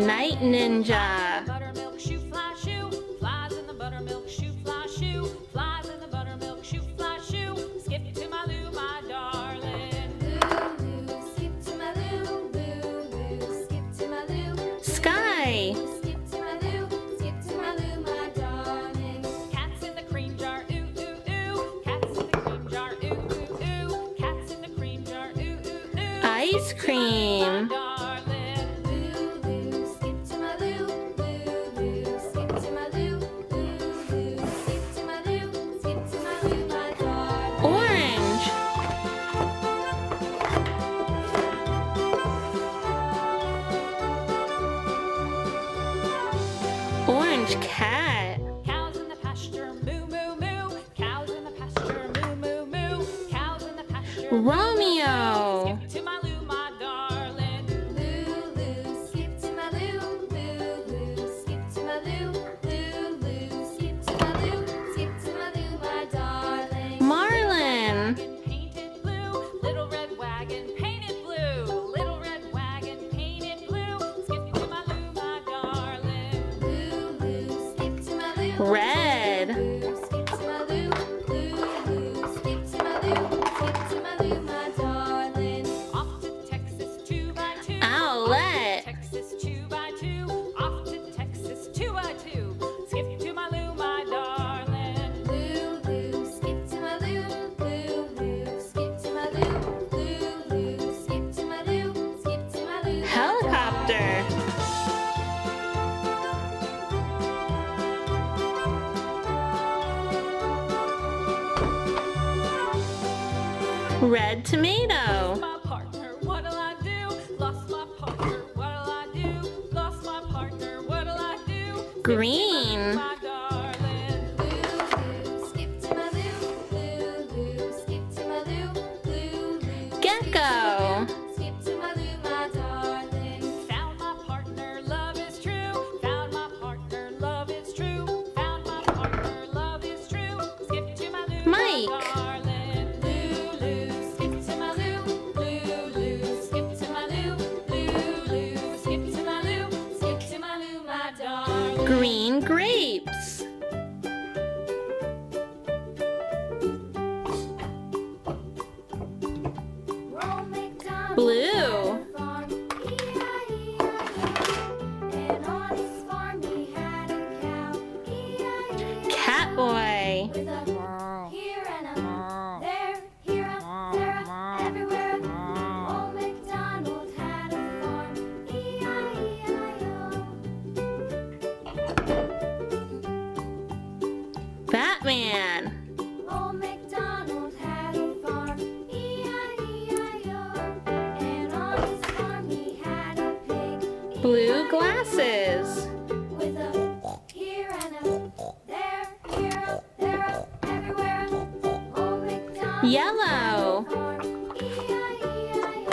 Night Ninja. Buttermilk shoe, fly shoe, flies in the buttermilk shoe, fly shoe, flies in the buttermilk shoe, fly shoe. Skip to my loo, my darling. Loo, loo, skip to my loo, loo, loo, skip to my loo. Sky. Skip to my loo, skip to my loo, my darling. Cats in the cream jar, ooh, ooh, ooh. Cats in the cream jar, ooh, ooh, ooh. Cats in the cream jar, ooh, ooh, ooh. Ice cream. Orange. Orange cat. Cows in the pasture, moo, moo, moo. Cows in the pasture, moo, moo, moo. Cows in the pasture. Romeo. Skip to my loo, my darling. Loo, loo, skip to my loo, loo, loo, skip to my loo, loo, loo, skip to my loo, skip to my loo, my darling. Marlin. Painted blue, little red wagon, painted blue, little red wagon, painted blue. Skip to my loo, my darling. Loo, loo, skip to my loo. Red. Skip to my loo, loo, loo, skip to my loo, skip to my loo, my darling. Off to Texas 2x2. Owlet. Texas 2x2. Off to Texas 2x2. Skip to my loo, my darling. Loo, loo, skip to my loo, loo, loo, skip to my loo, loo, loo, skip to my loo, skip to my loo. Helicopter. Red tomato. My partner, what'll I do? Lost my partner, what'll I do? Lost my partner, what'll I do? Green. My darling. Loo, loo, skip to my loo, loo, loo, skip to my loo, loo, loo. Gecko. Skip to my loo, my darling. Found my partner, love is true. Found my partner, love is true. Found my partner, love is true. Skip to my loo, Mike. my darling. Loo, loo, skip to my loo, loo, loo, skip to my loo, loo, loo, skip to my loo, skip to my loo, my darling. Green grapes. Blue. Catboy. Here and a there, here a there, everywhere. Old MacDonald had a farm. E-I-E-I-O. Batman. Old MacDonald had a farm. E-I-E-I-O. And on his farm he had a pig. Blue glasses. With a here and a there, here a there, a everywhere. Old MacDonald Yellow. farm. E-I-E-I-O.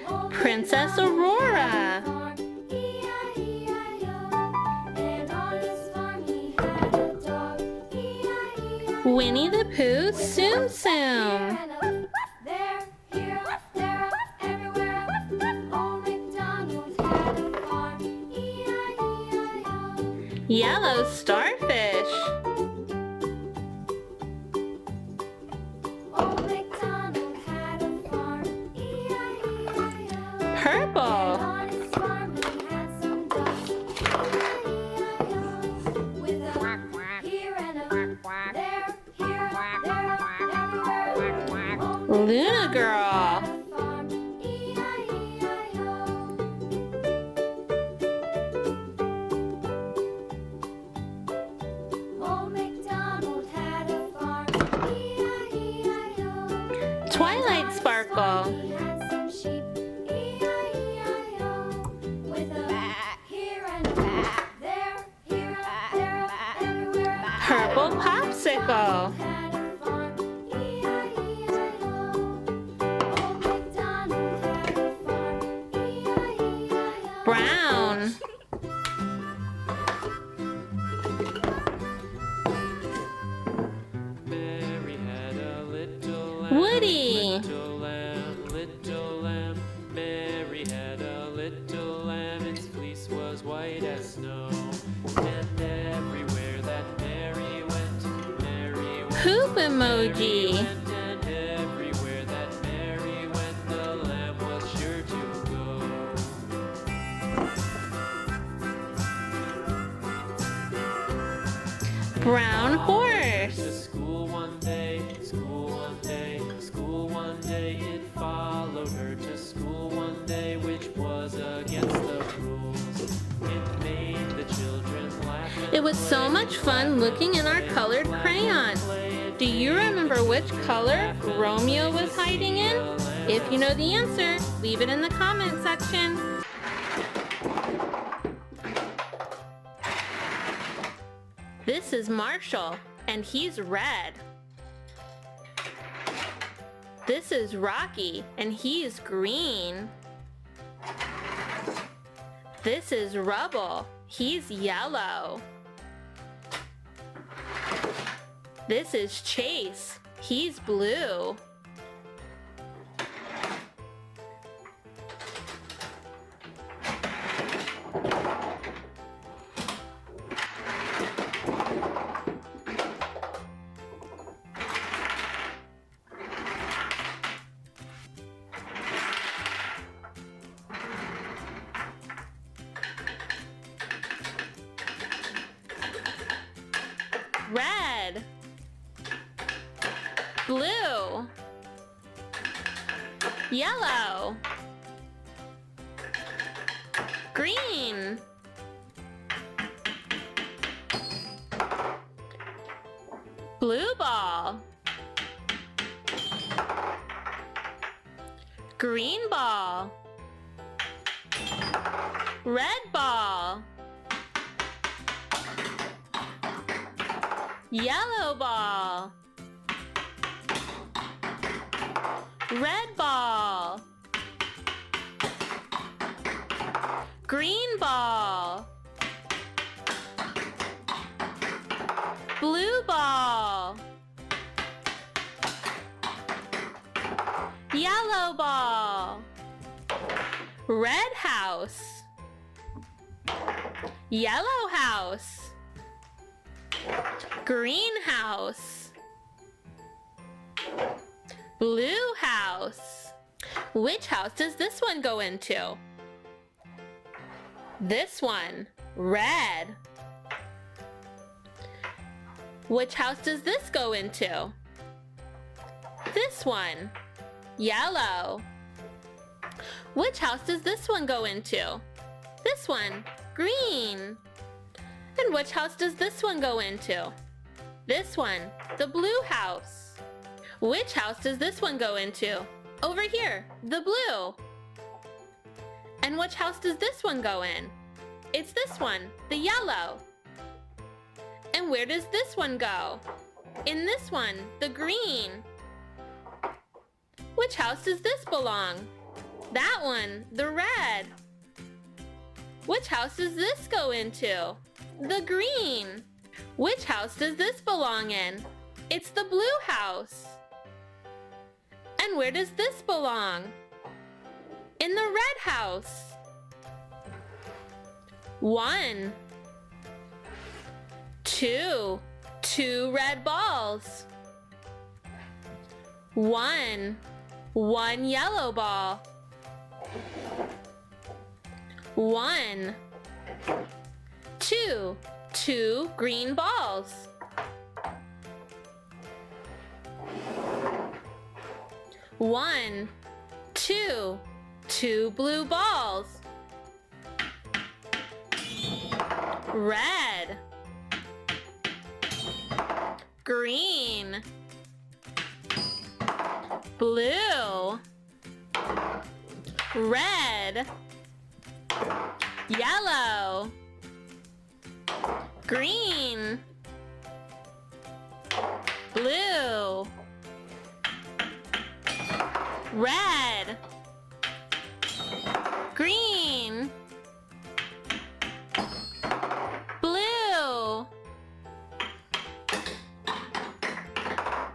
Old Princess Aurora. farm. E-I-E-I-O. And on his farm he had a dog. E-I-E-I-O. Winnie the Pooh. Tsum Tsum. There, here, there, everywhere. Old MacDonald had a farm. E-I-E-I-O. Yellow starfish. Old MacDonald had a farm. E-I-E-I-O. Purple. On his farm he had some ducks. E-I-E-I-O. With a here and a there, here, there, everywhere. Old Luna Girl. farm. E-I-E-I-O. Old MacDonald had a farm. E-I-E-I-O. Twilight Sparkle. He had some sheep. E-I-E-I-O. With a here and a there, here, there, everywhere. Purple popsicle. Had a farm. E-I-E-I-O. Old MacDonald had a farm. E-I-E-I-O. Brown. Mary had a little lamb. Woody. Little poop emoji. And everywhere that Mary went, the lamb was sure to go. Brown To horse. school one day, school one day, school one day. It followed her to school one day, which was against the rules. It made the children laugh. And It was so much fun looking in our colored crayon. Do you remember which color Romeo was hiding in? If you know the answer, leave it in the comment section. This is Marshall, and he's red. This is Rocky, and he's green. This is Rubble. He's yellow. This is Chase. He's blue. Red. Blue. Yellow. Green. Blue ball. Green ball. Red ball. Yellow ball. Red ball. Green ball. Blue ball. Yellow ball. Red house. Yellow house. Greenhouse. Blue house. Which house does this one go into? This one, red. Which house does this go into? This one, yellow. Which house does this one go into? This one, green. And which house does this one go into? This one, the blue house. Which house does this one go into? Over here, the blue. And which house does this one go in? It's this one, the yellow. And where does this one go? In this one, the green. Which house does this belong? That one, the red. Which house does this go into? The green. Which house does this belong in? It's the blue house. And where does this belong? In the red house. 1, 2, 2 red balls. 1 yellow ball. 1, 2 green balls. 1, 2 blue balls. Red. Green. Blue. Red. Yellow. Green. Blue. Red. Green. Blue.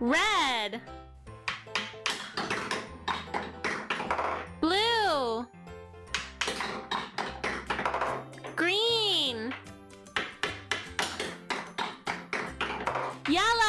Red. Blue. Green. Yellow.